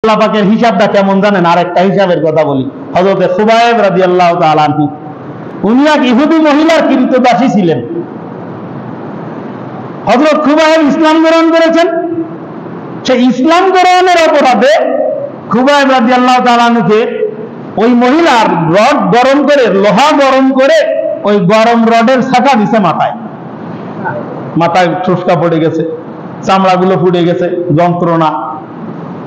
আল্লাহ পাকের হিসাবটা কেমন জানেন? আরেকটা হিসাবের কথা বলি। হযরতে খুবাইব রাদিয়াল্লাহু তাআলা আনহু, উনি এক ইহুদি মহিলার কৃতদাসী ছিলেন। হযরত খুবাইব ইসলাম গ্রহণ করেছেন। সেই ইসলাম গ্রহণের অপরাধে খুবাইব রাদিয়াল্লাহু তাআলা আনহুকে ওই মহিলার রড গরম করে, লোহা গরম করে ওই গরম রডের ছাকা দিছে মাথায়। মাথায় ঠুসকা পড়ে গেছে, চামড়াগুলো ফুটে গেছে, যন্ত্রণা।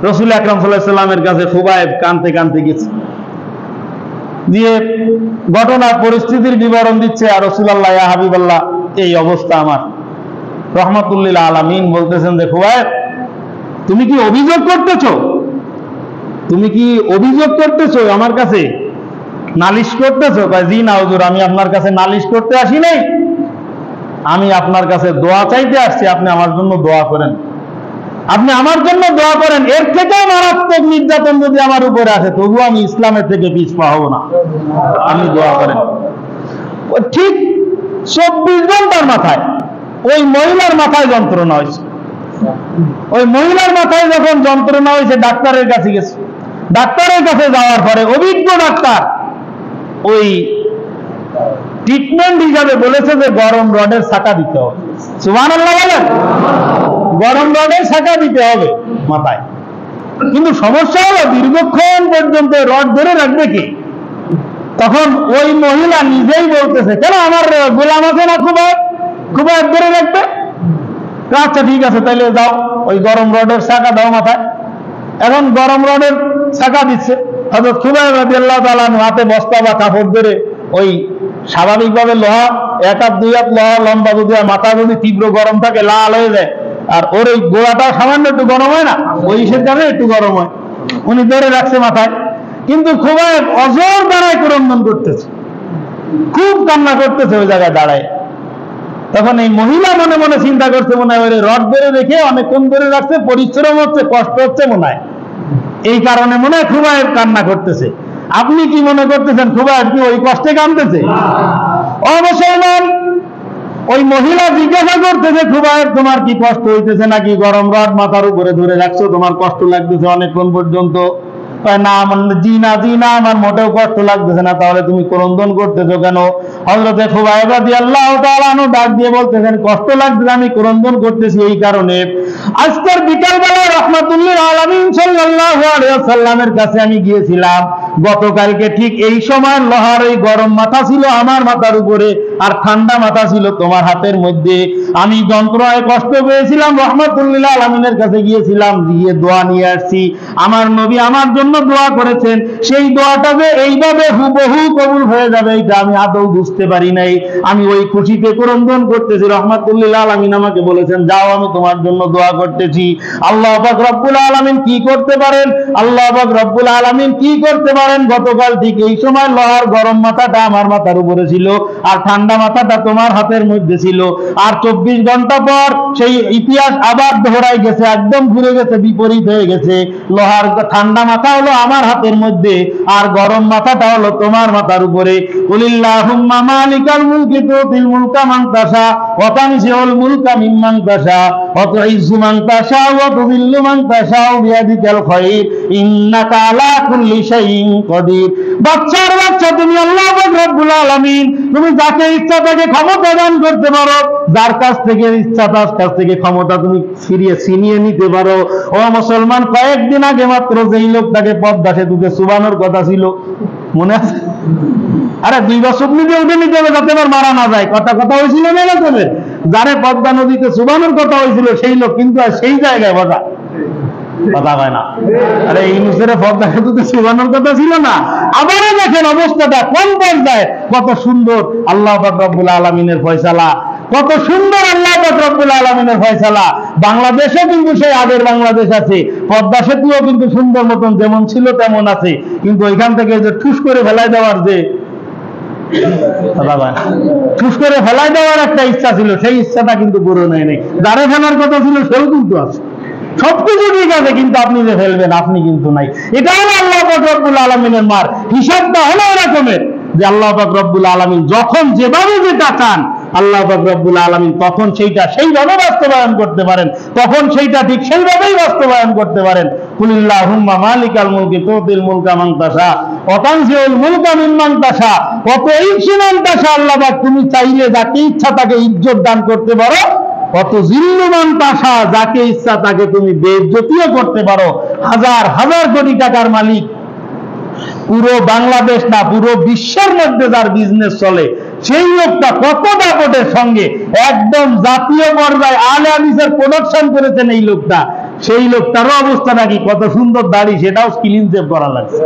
রাসূল আকরাম সাল্লাল্লাহু আলাইহি ওয়াসাল্লামের কাছে খুবাইব কাঁদতে কাঁদতে গেছে, দিয়ে ঘটনার পরিস্থিতির বিবরণ দিচ্ছে। আর রাসূলুল্লাহ, ইয়া হাবিবাল্লাহ, এই অবস্থা আমার। রহমাতুল্লিল আলামিন বলতেছেন যে, খুবাইব, তুমি কি অভিযোগ করতেছো? তুমি কি অভিযোগ করতেছো আমার কাছে? নালিশ করতেছো? জি না হুজুর, আমি আপনার কাছে নালিশ করতে আসি নাই, আমি আপনার কাছে দোয়া চাইতে আসছি। আপনি আমার জন্য দোয়া করেন, আপনি আমার জন্য দোয়া করেন। এর থেকেও মারাত্মক নির্যাতন যদি আমার উপরে আসে, তবুও আমি ইসলামের থেকে পিছপা হব না, আমি দোয়া করেন। ঠিক 24 ঘন্টার মাথায় ওই মহিলার মাথায় যন্ত্রণা হয়েছে। ওই মহিলার মাথায় যখন যন্ত্রণা হয়েছে, ডাক্তারের কাছে গেছে। ডাক্তারের কাছে যাওয়ার পরে অভিজ্ঞ ডাক্তার ওই ট্রিটমেন্ট হিসাবে বলেছে যে গরম রডের ছাকা দিতে হবে। সুবহানাল্লাহ বলেন, গরম রডের ছাকা দিতে হবে মাথায়। কিন্তু সমস্যা হলো, দীর্ঘক্ষণ পর্যন্ত রড ধরে রাখবে কি? তখন ওই মহিলা নিজেই বলতেছে, কেন আমার গোলাম আছে না, খুবাইব ধরে রাখবে? আচ্ছা ঠিক আছে, তাইলে দাও, ওই গরম রডের ছাকা দাও মাথায়। এখন গরম রডের ছাকা দিচ্ছে। হযরত খুবাইব রাদিয়াল্লাহু তাআলা হাতে বস্তা বা কাপড় ধরে, ওই স্বাভাবিকভাবে লোহা, এক হাত দুই হাত লোহা লম্বা যদি মাথা যদি তীব্র গরম থাকে, লাল হয়ে যায়। আর ওর ওই গোড়াটাও সামান্য একটু গরম হয় না, ওই হিসেবে একটু গরম হয়। উনি ধরে রাখছে মাথায়। কিন্তু খুবাইব অজর দাঁড়ায় ক্রন্দন করতেছে, খুব কান্না করতেছে ওই জায়গায় দাঁড়ায়। তখন এই মহিলা মনে মনে চিন্তা করছে, মনে হয় রড ধরে রেখে অনেকক্ষণ ধরে রাখছে, পরিশ্রম হচ্ছে, কষ্ট হচ্ছে মনে হয়, এই কারণে মনে হয় খুবাইব কান্না করতেছে। আপনি কি মনে করতেছেন খুবাইব কি ওই কষ্টে কাঁদতেছে? অবশ্যই। ওই মহিলা জিজ্ঞাসা করতেছে, খুবাইব তোমার কি কষ্ট হইতেছে নাকি? গরম রড মাথার উপরে ধরে রাখছো, তোমার কষ্ট লাগতেছে অনেকক্ষণ পর্যন্ত? না, জি না, আমার মোটেও কষ্ট লাগতেছে না। তাহলে তুমি ক্রন্দন করতেছো কেন? হযরতে খুবাইব রাদিয়াল্লাহু তাআলা আনহু ডাক দিয়ে বলতেছেন, কষ্ট লাগতেছে, আমি ক্রন্দন করতেছি এই কারণে, আজকের বিকালবেলা রাহমাতুল্লিল আলামিন সাল্লাল্লাহু আলাইহি ওয়াসাল্লামের কাছে আমি গিয়েছিলাম। গতকালকে ঠিক এই সময় লোহার এই গরম মাথা ছিল আমার মাথার উপরে, আর ঠান্ডা মাথা ছিল তোমার হাতের মধ্যে। আমি যন্ত্রণায় কষ্ট পেয়েছিলাম, রাহমাতুল্লিল আলামিনের কাছে গিয়েছিলাম, গিয়ে দোয়া নিয়ে আসছি। আমার নবী আমার জন্য দোয়া করেছেন, সেই দোয়াটা যে এইভাবে হুবহু কবুল হয়ে যাবে এটা আমি আদৌ বুঝতে পারি নাই। আমি ওই খুশিতে ক্রন্দন করতেছি। রাহমাতুল্লিল আলামিন আমাকে বলেছেন, যাও, আমি তোমার জন্য দোয়া করতেছি। আল্লাহ পাক রব্বুল আলামিন কি করতে পারেন? আল্লাহ পাক রব্বুল আলামিন কি করতে পারেন? গতকাল ঠিক এই সময় লোহার গরম মাথাটা আমার মাথার উপরে ছিল, আর ঠান্ডা মাথাটা তোমার হাতের মধ্যে ছিল। আর 24 ঘন্টা পর সেই ইতিহাস আবার দোহরাই গেছে, একদম ঘুরে গেছে, বিপরীত হয়ে গেছে। লোহার ঠান্ডা মাথা হলো আমার হাতের মধ্যে, আর গরম মাথাটা হলো তোমার মাথার উপরে। কুলিল্লাহুম্মা মালিকাল মুলকি তুতিল মুলকা মান তাশা ওয়া তানজিউল মুলকা মিম্মান তাশা ওয়া তুইজ্জু মান তাশা ওয়া তুযিল্লু মান তাশা বিয়াদিকাল খায়র ইন্নাকা আলা কুল্লি শাইইন কাদির। বাচ্চার বাচ্চা তুমি আল্লাহ পাক রব্বুল আলামিন, তুমি যাকে ইচ্ছা তাকে ক্ষমতা দান করতে পারো, যার কাছ থেকে ইচ্ছা তার কাছ থেকে ক্ষমতা তুমি ছিনিয়ে নিতে পারো। ও মুসলমান, কয়েকদিন আগে মাত্র যেই লোকটাকে পদ্মা সেতুতে চুবানোর কথা ছিল, মনে আছে? আরে 2 বছর নিজে উঠে নিতে হবে যাতে আবার মারা না যায়, কথা হয়েছিল না এরকমের? যারে পদ্মা নদীতে চুবানোর কথা হয়েছিল সেই লোক কিন্তু আর সেই জায়গায় কথা হয় না। আরে ইউনূসের পদ্মা সেতুতে চুবানোর কথা ছিল না। আবারও দেখেন অবস্থাটা কোন পর্যায়ে। কত সুন্দর আল্লাহ পাক রব্বুল আলামিনের ফয়সালা, কত সুন্দর আল্লাহ পাক রব্বুল আলামিনের ফয়সালা। বাংলাদেশে কিন্তু সেই আগের বাংলাদেশ আছে, পদ্মা সেতুও কিন্তু সুন্দর মতন যেমন ছিল তেমন আছে। কিন্তু ওইখান থেকে যে ঠুস করে ফেলাই দেওয়ার ঠুস করে ফেলাই দেওয়ার একটা ইচ্ছা ছিল, সেই ইচ্ছাটা কিন্তু পূরণ হয় নাই। যারে ফেলার কথা ছিল সেও কিন্তু আছে, সবকিছু ঠিক আছে, কিন্তু আপনি যে ফেলবেন আপনি কিন্তু নাই। এটা হলো আল্লাহ পাক রব্বুল আলামিনের মার। হিসাবটা হলো এরকমের যে আল্লাহ পাক রব্বুল আলামিন যখন যেভাবে যেটা চান আল্লাহ পাক রব্বুল আলামিন তখন সেইটা সেইভাবে বাস্তবায়ন করতে পারেন, তখন সেইটা ঠিক সেইভাবেই বাস্তবায়ন করতে পারেন। কুলিল্লাহুম্মা মালিকাল মুলকি তুতিল মুলকা মান তাশা ওয়া তানজিউল মুলকা মিম্মান তাশা ওয়া তুইজ্জু মান তাশা। আল্লাহ পাক তুমি চাইলে যাকে ইচ্ছা তাকে ইজ্জত দান করতে পারো, অত জিল্লু মান তাশা যাকে ইচ্ছা তাকে তুমি বেইজ্জতিও করতে পারো। হাজার হাজার কোটি টাকার মালিক, পুরো বাংলাদেশ না পুরো বিশ্বের মধ্যে যার বিজনেস চলে, সেই লোকটা কত দাপটের সঙ্গে একদম জাতীয় পর্যায়ে আলে হাদিসের প্রোডাকশন করেছেন এই লোকটা, সেই লোকটারও অবস্থা নাকি কত সুন্দর দাড়ি, সেটাও ক্লিন সেভ করা লাগছে,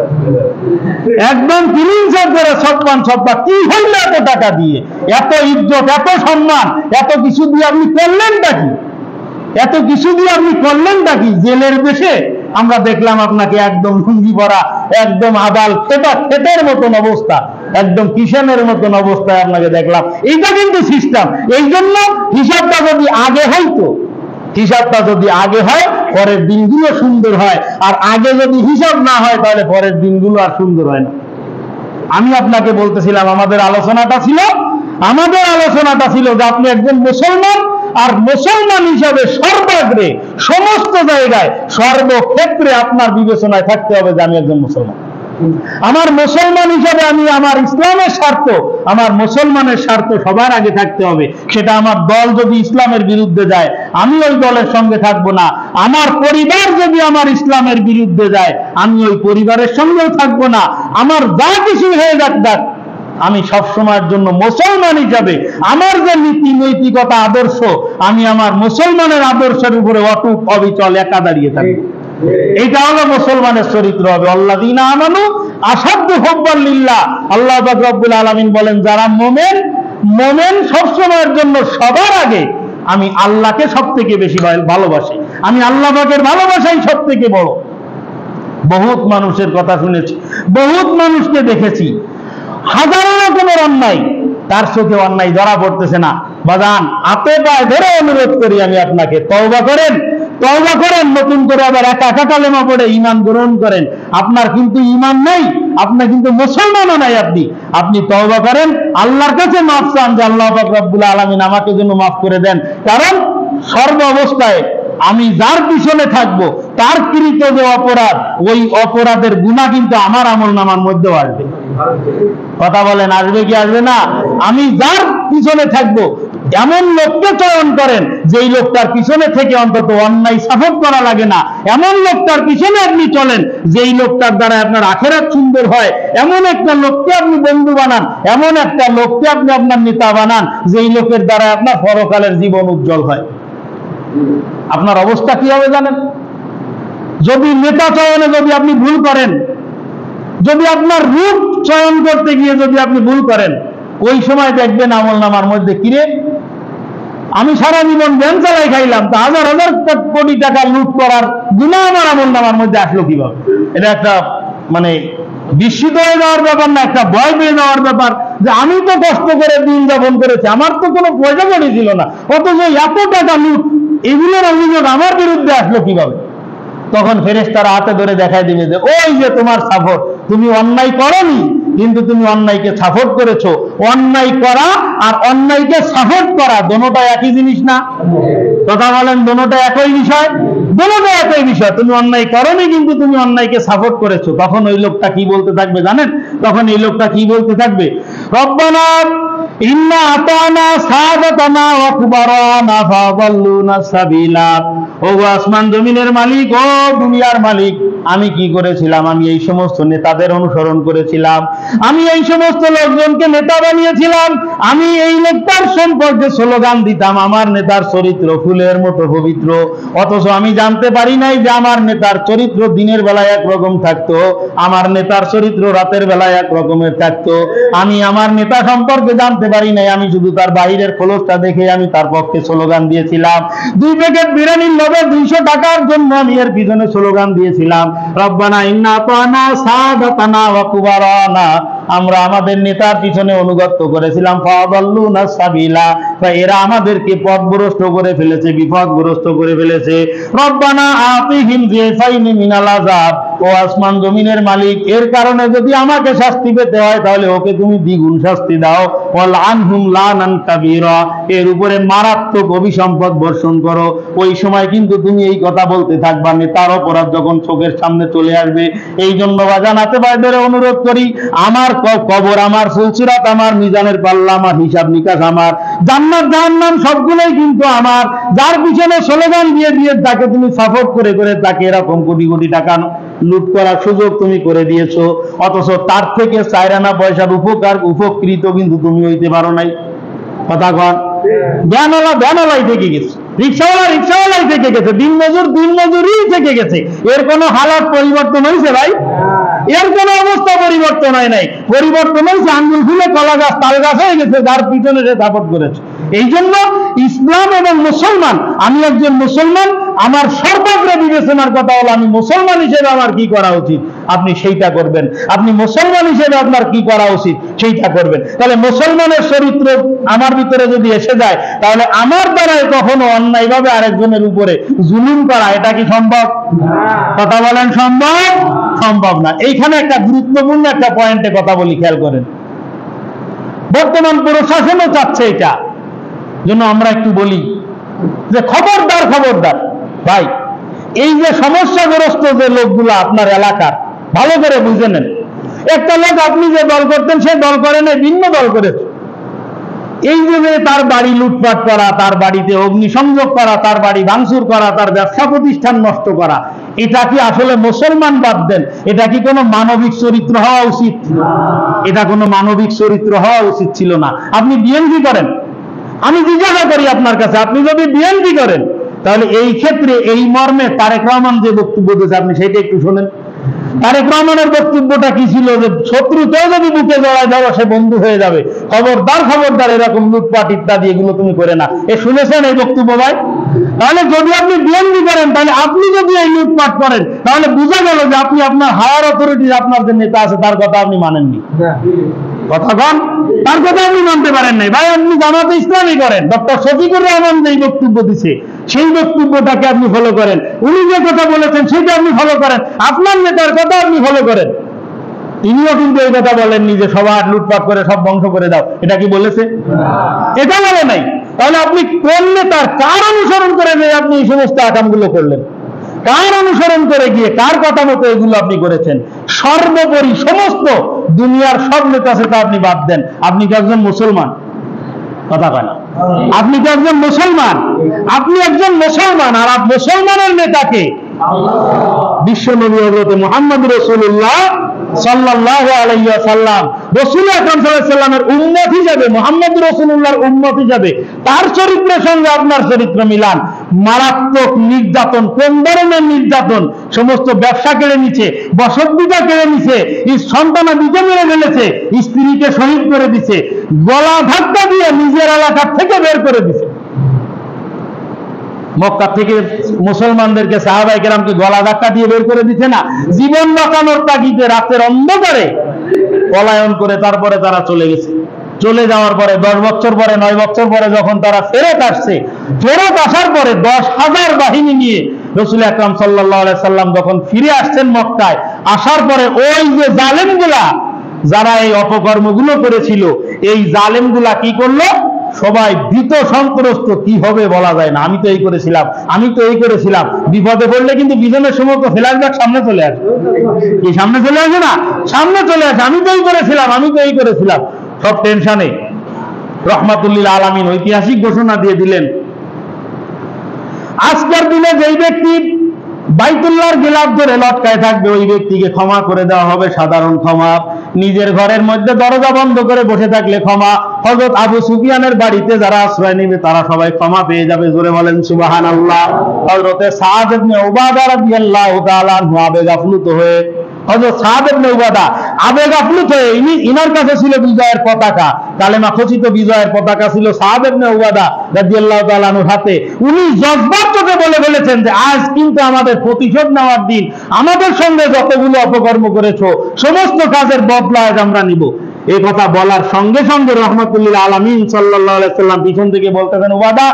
একদম ক্লিন সেভ করে সপ্পান সপ্পা। কি হইল এত টাকা দিয়ে, এত ইজ্জত, এত সম্মান, এত কিছু দিয়ে আপনি করলেনটা কি? এত কিছু দিয়ে আপনি করলেনটা কি? জেলের দেশে আমরা দেখলাম আপনাকে একদম লুঙ্গি পরা, একদম আবাল খেতের মতন অবস্থা, একদম কিষানের মতন অবস্থায় আপনাকে দেখলাম। এইটা কিন্তু সিস্টেম। এই জন্য হিসাবটা যদি আগে হইতো, হিসাবটা যদি আগে হয় পরের দিনগুলো সুন্দর হয়, আর আগে যদি হিসাব না হয় তাহলে পরের দিনগুলো আর সুন্দর হয় না। আমি আপনাকে বলতেছিলাম আমাদের আলোচনাটা ছিল যে আপনি একজন মুসলমান, আর মুসলমান হিসাবে সর্বাগ্রে সমস্ত জায়গায় সর্বক্ষেত্রে আপনার বিবেচনায় থাকতে হবে যে আমি একজন মুসলমান। আমার মুসলমান হিসাবে আমি আমার ইসলামের স্বার্থ, আমার মুসলমানের স্বার্থ সবার আগে থাকতে হবে। সেটা আমার দল যদি ইসলামের বিরুদ্ধে যায় আমি ওই দলের সঙ্গে থাকবো না, আমার পরিবার যদি আমার ইসলামের বিরুদ্ধে যায় আমি ওই পরিবারের সঙ্গেও থাকবো না। আমার যা কিছু হয়ে যাক, আমি সবসময়ের জন্য মুসলমান হিসাবে আমার যে নীতি নৈতিকতা আদর্শ, আমি আমার মুসলমানের আদর্শের উপরে অটুট অবিচল একা দাঁড়িয়ে থাকবো। এইটা হলো মুসলমানের চরিত্র হবে। আল্লাযীনা আমানু আশাদ্দু হুব্বান লিল্লাহ। আল্লাহ পাক রব্বুল আলামিন বলেন যারা মুমিন সবসময়ের জন্য সবার আগে আমি আল্লাহকে সবথেকে বেশি ভালোবাসি, আমি আল্লাহ পাকের ভালোবাসাই সবথেকে বড়। বহুত মানুষের কথা শুনেছি, বহুত মানুষকে দেখেছি, হাজারো রকমের অন্যায়, তার চোখে অন্যায় ধরা পড়তেছে না। বাজান হাতে পায়ে ধরে অনুরোধ করি আমি আপনাকে, তওবা করেন, নতুন করে আবার একা কালেমা পড়ে ঈমান গ্রহণ করেন। আপনার কিন্তু ঈমান নাই, আপনার কিন্তু মুসলমানও নাই। আপনি তওবা করেন, আল্লাহর কাছে মাফ চান যে আল্লাহ পাক রব্বুল আলামিন আমাকে জন্য মাফ করে দেন। কারণ সর্ব অবস্থায় আমি যার পিছনে থাকবো তার কৃত যে অপরাধ, ওই অপরাধের গুনাহ কিন্তু আমার আমলনামার মধ্যেও আসবে। কথা বলেন, আসবে কি আসবে না? আমি যার পিছনে থাকবো এমন লোককে চয়ন করেন যেই লোকটার পিছনে থেকে অন্তত অন্যায় সাপোর্ট করা লাগে না, এমন লোকটার পিছনে আপনি চলেন যেই লোকটার দ্বারা আপনার আখিরাত সুন্দর হয়, এমন একটা লোককে আপনি বন্ধু বানান, এমন একটা লোককে আপনি আপনার নেতা বানান যেই লোকের দ্বারা আপনার পরকালের জীবন উজ্জ্বল হয়। আপনার অবস্থা কি হবে জানেন? যদি নেতা চয়নে যদি আপনি ভুল করেন, যদি আপনার রূপ চয়ন করতে গিয়ে যদি আপনি ভুল করেন, ওই সময় দেখবেন আমলনামার মধ্যে কিরে আমি সারা জীবন ব্যান চালাই খাইলাম, তা হাজার হাজার কোটি টাকা লুট করার গুনাহ আমার আমলনামার মধ্যে আসলো কিভাবে? এটা একটা মানে বিস্মিত হয়ে যাওয়ার ব্যাপার না, একটা ভয় পেয়ে যাওয়ার ব্যাপার যে আমি তো কষ্ট করে দিন যাপন করেছি, আমার তো কোনো পয়সা কড়ি ছিল না, অথচ এত টাকা লুট, এগুলোর অভিযোগ আমার বিরুদ্ধে আসলো কিভাবে? তখন ফেরেশতারা হাতে ধরে দেখাই দিবে যে ওই যে তোমার সাপোর্ট, তুমি অন্যায় করনি কিন্তু তুমি অন্যায়কে সাপোর্ট করেছো। অন্যায় করা আর অন্যায়কে সাপোর্ট করা দোনোটা একই জিনিস না? কথা বলেন, দোনোটা একই বিষয়? দোনোটা একই বিষয়। তুমি অন্যায় করনি কিন্তু তুমি অন্যায়কে সাপোর্ট করেছো। তখন ওই লোকটা কি বলতে থাকবে জানেন? তখন এই লোকটা কি বলতে থাকবে? রব্বানা ইন্না আতানা সাদাতানা ওয়া কুবারানা ফাদাল্লুনা সাবিলা। ও আসমান জমিনের মালিক, ও দুনিয়ার মালিক, আমি কি করেছিলাম? আমি এই সমস্ত নেতাদের অনুসরণ করেছিলাম, আমি এই সমস্ত লোকজনকে নেতা বানিয়েছিলাম, আমি এই লোকটার সম্পর্কে স্লোগান দিতাম আমার নেতার চরিত্র ফুলের মতো পবিত্র, অথচ আমি জানতে পারি নাই যে আমার নেতার চরিত্র দিনের বেলায় একরকম থাকতো, আমার নেতার চরিত্র রাতের বেলায় এক রকমের থাকতো। আমি আমার নেতা সম্পর্কে জানতে পারি নাই, আমি শুধু তার বাহিরের খোলসটা দেখে আমি তার পক্ষে স্লোগান দিয়েছিলাম। 2 প্যাকেট বিরিয়ানির লোভে 200 টাকার জন্য আমি এর পিছনে স্লোগান দিয়েছিলাম রব্বানা ইন্না আতানা সাদাতানা ওয়া কুবারানা। আমরা আমাদের নেতার পিছনে অনুগত করেছিলাম, ফাদাল্লুনা সাবিলা, এরা আমাদেরকে পথভ্রষ্ট করে ফেলেছে, বিপদগ্রস্ত করে ফেলেছে। রব্বানা আতিহিম যিফাইনি মিনাল আযাব, ও আসমান জমিনের মালিক, এর কারণে যদি আমাকে শাস্তি পেতে হয় তাহলে ওকে তুমি দ্বিগুণ শাস্তি দাও, ওয়াল আনহুম লানান কাবীরা, এর উপরে মারাত্মক অভিসম্পদ বর্ষণ করো। ওই সময় কিন্তু তুমি এই কথা বলতে থাকবা, নেতার অপরাধ যখন চোখের সামনে চলে আসবে। এই জন্য বাজানাতে বাইরে অনুরোধ করি, আমার কবর আমার, ফুলসিরাত আমার, মিজানের পাল্লা আমার, হিসাব নিকাশ আমার, জান্নাত জাহান্নাম সবগুলোই কিন্তু আমার। যার পিছনে স্লোগান দিয়ে দিয়ে তাকে তুমি সাপোর্ট করে করে তাকে এরকম কোটি কোটি টাকা লুট করার সুযোগ তুমি করে দিয়েছো, অথচ তার থেকে 4 আনা পয়সার উপকৃত কিন্তু তুমি হইতে পারো নাই। কথা কন, জ্ঞানওয়ালাই থেকে গেছে, রিক্সাওয়ালাই থেকে গেছে, দিনমজুরই থেকে গেছে। এর কোনো হালাত পরিবর্তন হয়েছে ভাই? এর কোনো অবস্থা পরিবর্তন হয় নাই। পরিবর্তন হয়েছে আঙ্গুল ফুলে কলা গাছ তাল গাছ হয়ে গেছে, যার পিছনে সে সাপোর্ট করেছে। এই জন্য ইসলাম এবং মুসলমান, আমি একজন মুসলমান, আমার সর্বাগ্রে বিবেচনার কথা হলো আমি মুসলমান হিসেবে আমার কি করা উচিত, আপনি সেইটা করবেন। আপনি মুসলমান হিসেবে আপনার কি করা উচিত সেইটা করবেন। তাহলে মুসলমানের চরিত্র আমার ভিতরে যদি এসে যায়, তাহলে আমার দ্বারাই কখনো অন্যায়ভাবে আরেকজনের উপরে জুলুম করা, এটা কি সম্ভব? কথা বলেন, সম্ভব? সম্ভব না। এইখানে একটা গুরুত্বপূর্ণ একটা পয়েন্টে কথা বলি, খেয়াল করেন। বর্তমান প্রশাসনও চাচ্ছে এটা, জন্য আমরা একটু বলি যে খবরদার ভাই, এই যে সমস্যাগ্রস্ত যে লোকগুলো আপনার এলাকার, ভালো করে বুঝে নেন। একটা লোক আপনি যে দল করতেন সে দল করে নাই, ভিন্ন দল করেছে। এই যে তার বাড়ি লুটপাট করা, তার বাড়িতে অগ্নিসংযোগ করা, তার বাড়ি ভাঙচুর করা, তার ব্যবসা প্রতিষ্ঠান নষ্ট করা, এটা কি আসলে মুসলমান? বাদ দেন, এটা কি কোনো মানবিক চরিত্র হওয়া উচিত? এটা কোনো মানবিক চরিত্র হওয়া উচিত ছিল না। আপনি বিএনপি করেন, আমি জিজ্ঞাসা করি আপনার কাছে, আপনি যদি বিএনপি করেন তাহলে এই ক্ষেত্রে এই মর্মে তারেক রহমান যে বক্তব্য দিয়েছে আপনি সেটা একটু শোনেন। তারেক রহমানের বক্তব্যটা কি ছিল? যে শত্রুতেও যদি বুকে জড়ায় যাওয়া সে বন্ধু হয়ে যাবে, খবরদার এরকম লুটপাট ইত্যাদি এগুলো তুমি করে না। এ শুনেছেন এই বক্তব্য ভাই? তাহলে যদি আপনি বিএনপি করেন, তাহলে আপনি যদি এই লুটপাট করেন, তাহলে বোঝা গেল যে আপনি আপনার হায়ার অথরিটি, আপনার যে নেতা আছে তার কথা আপনি মানেননি। কথা কন, তার কথা আপনি মানতে পারেন নাই ভাই। আপনি জামাতে ইসলামী করেন, ডক্টর শফিকুর রহমান যে বক্তব্য দিচ্ছে সেই বক্তব্যটাকে আপনি ফলো করেন, উনি যে কথা বলেছেন সেটা আপনি ফলো করেন, আপনার নেতার কথা আপনি ফলো করেন। তিনিও কিন্তু এই কথা বলেননি যে সবার লুটপাট করে সব ধ্বংস করে দাও, এটা কি বলেছে? এটা বলে নাই। তাহলে আপনি কোন নেতার, কার অনুসরণ করে যে আপনি এই সমস্ত আকামগুলো করলেন? কার অনুসরণ করে গিয়ে কার কথা মতো এগুলো আপনি করেছেন? সর্বোপরি সমস্ত দুনিয়ার সব নেতা সেটা আপনি বাদ দেন, আপনি কি একজন মুসলমান? কথা কয় না, আপনি কি একজন মুসলমান? আপনি একজন মুসলমান, আর মুসলমানের নেতাকে বিশ্ব নবী হযরত মুহাম্মদ রাসূলুল্লাহ সাল্লাল্লাহু আলাইহি ওয়াসাল্লাম, রাসূল আকরাম সাল্লাল্লাহু আলাইহি ওয়াসাল্লামের উম্মত হিসেবে, মুহাম্মদ রাসূলুল্লাহর উম্মত হিসেবে তার চরিত্রের সঙ্গে আপনার চরিত্র মিলান। মারাত্মক নির্যাতন, কোন ধরনের নির্যাতন? সমস্ত ব্যবসা কেড়ে নিচ্ছে, বসতভিটা কেড়ে নিচ্ছে, সন্তানাদিকে মেরে ফেলেছে, স্ত্রীকে শহীদ করে দিচ্ছে, গলা ধাক্কা দিয়ে নিজের এলাকা থেকে বের করে দিচ্ছে। মক্কা থেকে মুসলমানদেরকে, সাহাবায়ে কেরামকে গলা ধাক্কা দিয়ে বের করে দিচ্ছে না, জীবন বাঁচানোর তাগিদে রাতের অন্ধকারে পলায়ন করে তারপরে তারা চলে গেছে। চলে যাওয়ার পরে 10 বছর পরে, 9 বছর পরে যখন তারা ফেরত আসছে, ফেরত আসার পরে 10,000 বাহিনী নিয়ে রাসূল আকরাম সাল্লাল্লাহু আলাইহি সাল্লাম যখন ফিরে আসছেন মক্কায়, আসার পরে ওই যে জালেমগুলা, যারা এই অপকর্মগুলো করেছিল, এই জালেমগুলা কি করলো? সবাই ভীত সন্ত্রস্ত, কি হবে বলা যায় না। আমি তো এই করেছিলাম, বিপদে পড়লে কিন্তু বিজনের সময় তো ফ্ল্যাশব্যাক সামনে চলে আসে। কি সামনে চলে আসে না? সামনে চলে আসে, আমি তো এই করেছিলাম। সব টেনশনে রহমাতুল্লিল আলামিন ঐতিহাসিক ঘোষণা দিয়ে দিলেন, আজকের দিনে যেই ব্যক্তি বাইতুল্লাহর গিলাফ ধরে লটকায় থাকবে ওই ব্যক্তিকে ক্ষমা করে দেওয়া হবে, সাধারণ ক্ষমা। নিজের ঘরের মধ্যে দরজা বন্ধ করে বসে থাকলে ক্ষমা। হযরত আবু সুফিয়ানের বাড়িতে যারা আশ্রয় নেবে তারা সবাই ক্ষমা পেয়ে যাবে। জোরে বলেন সুবহানাল্লাহ। হযরত সাদ ইবনে উবাদা রাদিয়াল্লাহু তাআলা আবেগ আপ্লুত হয়ে, হযরত সাদ ইবনে উবাদা আবেগ আপ্লুত হয়ে, ইনার কাছে ছিল বিজয়ের পতাকা, কালেমা খচিত বিজয়ের পতাকা ছিল সাদ ইবনে উবাদা রাদিয়াল্লাহু তাআলা আনহুর হাতে। উনি জজবার চোখে বলে ফেলেছেন যে আজ কিন্তু আমাদের প্রতিশোধ নেওয়ার দিন, আমাদের সঙ্গে যতগুলো অপকর্ম করেছো সমস্ত কাজের বদলা আজ আমরা নিব। এই কথা বলার সঙ্গে সঙ্গে রহমাতুল্লিল আলামিন সাল্লাল্লাহু আলাইহি সাল্লাম পিছন থেকে বলতেছেন, উবাদা,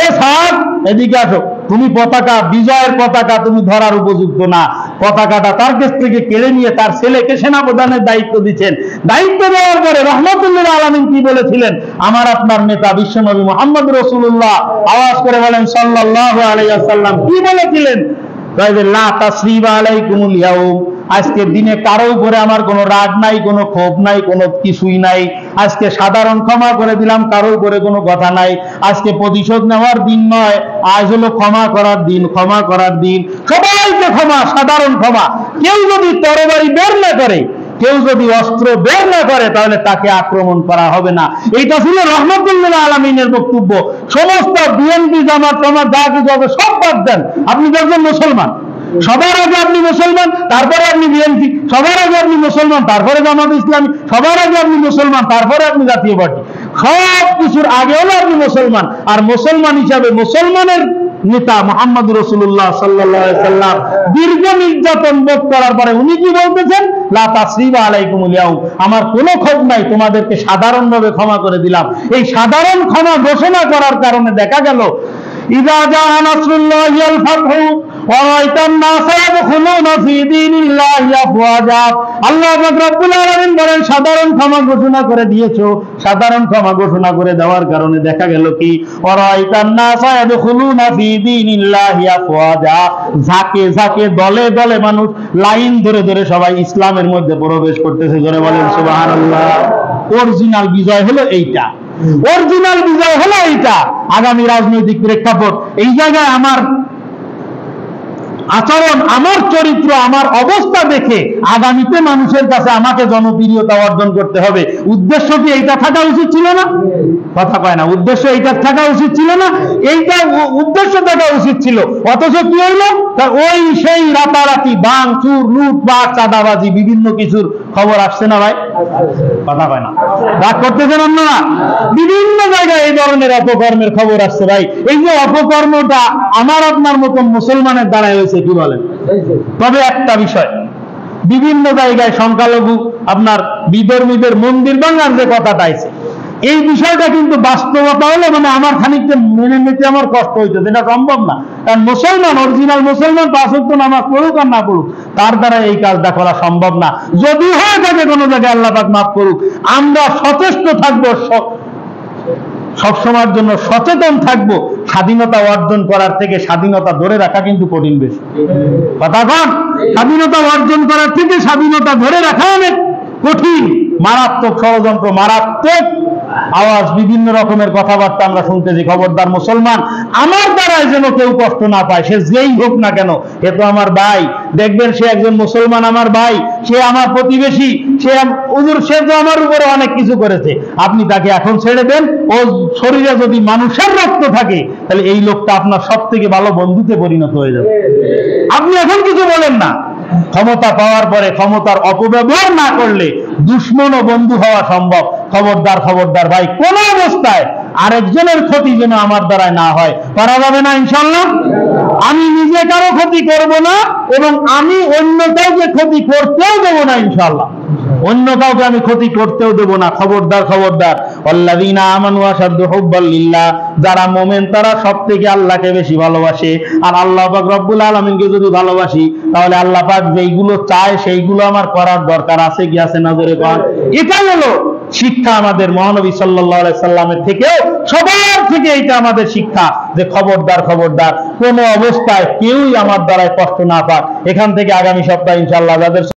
এ সাদ, এদিকে আসো, তুমি পতাকা, বিজয়ের পতাকা তুমি ধরার উপযুক্ত না, পতাকাটা তার কাছ থেকে কেড়ে নিয়ে তার ছেলেকে সেনাপ্রধানের দায়িত্ব দিচ্ছেন। দায়িত্ব দেওয়ার পরে রহমতুল্লিল আলামিন কি বলেছিলেন? আমার আপনার নেতা বিশ্বনবী মুহাম্মদ রাসূলুল্লাহ আওয়াজ করে বলেন সাল্লাল্লাহু আলাইহি ওয়াসাল্লাম কি বলেছিলেন? লা তাসরিবা আলাইকুমুল ইয়াউম, আজকের দিনে কারো উপরে আমার কোনো রাগ নাই, কোনো ক্ষোভ নাই, কোনো কিছুই নাই। আজকে সাধারণ ক্ষমা করে দিলাম, কারো উপরে কোনো কথা নাই। আজকে প্রতিশোধ নেওয়ার দিন নয়, আজ হলো ক্ষমা করার দিন। ক্ষমা করার দিন, সবাইকে ক্ষমা, সাধারণ ক্ষমা। কেউ যদি তরবারি বের না করে, কেউ যদি অস্ত্র বের না করে, তাহলে তাকে আক্রমণ করা হবে না। এইটা ছিল রহমতুল্লিল আলামিনের বক্তব্য। সমস্ত বিএনপি জামাত টামাত যা কিছু হবে সব বাদ দেন। আপনি দেখবেন মুসলমান, সবার আগে আপনি মুসলমান, তারপরে আপনি বিএনপি, সবার আগে আপনি মুসলমান, তারপরে জামাত ইসলামী, সবার আগে আপনি মুসলমান, তারপরে আপনি জাতীয় পার্টি। সব কিছুর আগে হলো আপনি মুসলমান। আর মুসলমান হিসাবে মুসলমানের নেতা মুহাম্মদ রাসূলুল্লাহ সাল্লাল্লাহু আলাইহি সাল্লাম দীর্ঘ নির্যাতন ভোগ করার পরে উনি কি বলতেছেন? লা তাসরিবা আলাইকুমুল ইয়াউম, আমার কোনো ক্ষোভ নাই, তোমাদেরকে সাধারণভাবে ক্ষমা করে দিলাম। এই সাধারণ ক্ষমা ঘোষণা করার কারণে দেখা গেল ইযা জাআ নাসরুল্লাহি ওয়াল ফাতহু ওয়া রাআইতান নাসা ইয়াদখুলুনা ফি দীনিল্লাহি আফওয়াজা, আল্লাহ পাক রব্বুল আলামিন বলেন সাধারণ ক্ষমা ঘোষণা করে দিয়েছো। সাধারণ ক্ষমা ঘোষণা করে দেওয়ার কারণে দেখা গেল কি? ওয়া রাআইতান নাসা ইয়াদখুলুনা ফি দীনিল্লাহি আফওয়াজা, ঝাঁকে ঝাঁকে দলে দলে মানুষ লাইন ধরে ধরে সবাই ইসলামের মধ্যে প্রবেশ করতেছে। জোরে বলেন সুবহানাল্লাহ। অরিজিনাল বিজয় হলো এইটা, অরিজিনাল বিজয় হলো এইটা। আগামী রাজনৈতিক প্রেক্ষাপট, এই জায়গায় আমার আচরণ, আমার চরিত্র, আমার অবস্থা দেখে আগামীতে মানুষের কাছে আমাকে জনপ্রিয়তা অর্জন করতে হবে। উদ্দেশ্য কি এইটা থাকা উচিত ছিল না? কথা কয় না। উদ্দেশ্য এইটা থাকা উচিত ছিল না? এইটা উদ্দেশ্য থাকা উচিত ছিল। অথচ কি হইল? ওই সেই রাতারাতি ভাঙচুর, লুটপাট, চাঁদাবাজি, বিভিন্ন কিছুর খবর আসছে না ভাই? কথা কয় না। রাগ করতেছেন আপনারা? বিভিন্ন জায়গায় এই ধরনের অপকর্মের খবর আসছে ভাই। এই যে অপকর্মটা আমার আপনার মতন মুসলমানের দ্বারা হয়েছে, কি বলেন? তবে একটা বিষয়, বিভিন্ন জায়গায় সংখ্যালঘু আপনার বিধর্মীদের মন্দির ভাঙার যে কথাটা আছে, এই বিষয়টা কিন্তু বাস্তবতা হলে মানে আমার খানিকটা মেনে নিতে আমার কষ্ট হইতো, এটা সম্ভব না। কারণ মুসলমান, অরিজিনাল মুসলমান 5 ওয়াক্ত নামাজ পড়ুক আর না পড়ুক, তার দ্বারা এই কাজটা করা সম্ভব না। যদি হয় থাকে কোনো জায়গায়, আল্লাহ পাক মাফ করুক। আমরা সচেষ্ট থাকবো, সবসময়ের জন্য সচেতন থাকবো। স্বাধীনতা অর্জন করার থেকে স্বাধীনতা ধরে রাখা কিন্তু কঠিন বেশি। কথা কন, স্বাধীনতা অর্জন করার থেকে স্বাধীনতা ধরে রাখা অনেক কঠিন। মারাত্মক ষড়যন্ত্র, মারাত্মক আওয়াজ, বিভিন্ন রকমের কথাবার্তা আমরা শুনতেছি। খবরদার মুসলমান, আমার দ্বারাই যেন কেউ কষ্ট না পায়, সে যেই হোক না কেন। এ তো আমার ভাই, দেখবেন সে একজন মুসলমান, আমার ভাই, সে আমার প্রতিবেশী, সে তো আমার উপরে অনেক কিছু করেছে। আপনি তাকে এখন ছেড়ে দেন, ও শরীরে যদি মানুষের রক্ত থাকে, তাহলে এই লোকটা আপনার সব থেকে ভালো বন্ধুতে পরিণত হয়ে যাবে। আপনি এখন কিছু বলেন না। ক্ষমতা পাওয়ার পরে ক্ষমতার অপব্যবহার না করলে দুশ্মন ও বন্ধু হওয়া সম্ভব। খবরদার, খবরদার ভাই, কোন অবস্থায় আরেকজনের ক্ষতি যেন আমার দ্বারা না হয়। পারা যাবে না ইনশাআল্লাহ? আমি নিজে কারো ক্ষতি করব না, এবং আমি অন্য কাউকে ক্ষতি করতেও দেব না ইনশাআল্লাহ। অন্য কাউকে আমি ক্ষতি করতেও দেব না। খবরদার, খবরদার। আল্লাযীনা আমানু আশাদ্দু হুব্বাল লিল্লাহ, যারা মুমিন তারা সবথেকে আল্লাহকে বেশি ভালোবাসে। আর আল্লাহ পাক রব্বুল আলামিনকে যদি ভালোবাসি, তাহলে আল্লাহ পাক যেইগুলো চায় সেইগুলো আমার করার দরকার আছে কি আছে না? জোরে বল। এটাই হলো শিক্ষা আমাদের মহানবী সাল্লাল্লাহু আলাইহি সাল্লামের থেকেও, সবার থেকে এইটা আমাদের শিক্ষা, যে খবরদার, খবরদার, কোন অবস্থায় কেউই আমার দ্বারায় কষ্ট না পাক। এখান থেকে আগামী সপ্তাহে ইনশাআল্লাহ যাদের